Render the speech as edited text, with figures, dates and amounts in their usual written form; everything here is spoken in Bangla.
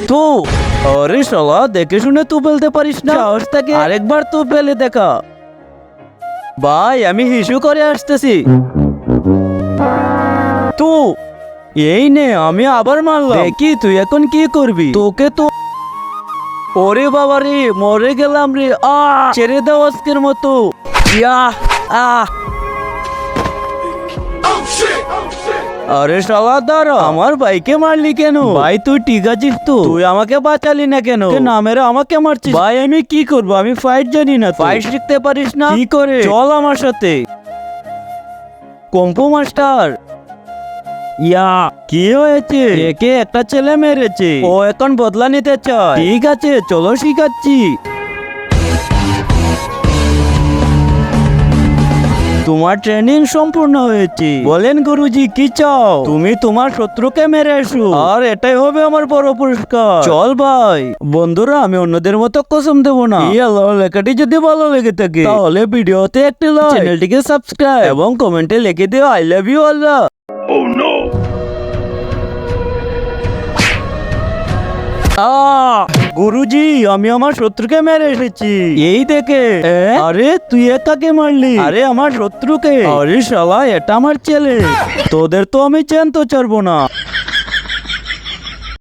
তো আরে শালা দেখে শুনে তো ফেলতে পারিস না, সাহস থাকে আরেকবার তো ফেলে দেখা। ভাই আমি হিসু করে আসতেছি। তো এই নে আমি আবার মারলাম, দেখি তুই এখন কি করবি। তোকে তো ওরে বাবা রে মরে গেলাম রে, ছেড়ে দাও আজকের মতো। ইয়াহ আহ আরে শালা দাঁড়া, আমার ভাইকে মারলি কেন? ভাই তুই ঠিক আছিস তো? তুই আমাকে বাঁচালি না কেন? না মেরে আমাকে মারছিস। ভাই আমি কি করব, আমি ফাইট জানি না। ফাইট শিখতে পারিস না? কি করে? চল আমার সাথে। কম্পু মাস্টার। ইয়া কি হয়েছে? একে একটা ছেলে মেরেছে, ও এখন বদলা নিতে চায়। ঠিক আছে চলো শিখাচ্ছি। তোমার ট্রেনিং সম্পূর্ণ হয়েছে। বলেন গুরুজি কি চাও? তুমি তোমার শত্রুকে মেরে এসো, আর এটাই হবে আমার বড় পুরস্কার। চল ভাই। বন্ধুরা আমি অন্যদের মতো কসম দেবো না। এই আল্লাহ লেখাটি যদি ভালো লেগে থাকে তাহলে ভিডিওতে একটি লাইক, চ্যানেলটিকে সাবস্ক্রাইব এবং কমেন্টে লিখে দিও আই লাভ ইউ আল্লাহ। গুরুজি আমি আমার শত্রুকে মেরে এসেছি, এই দেখে। আরে তুই কাকে মারলি? আরে আমার শত্রুকে। আরে শালা এটা আমার ছেলে, তোদের তো আমি চেনতে ছাড়বো না।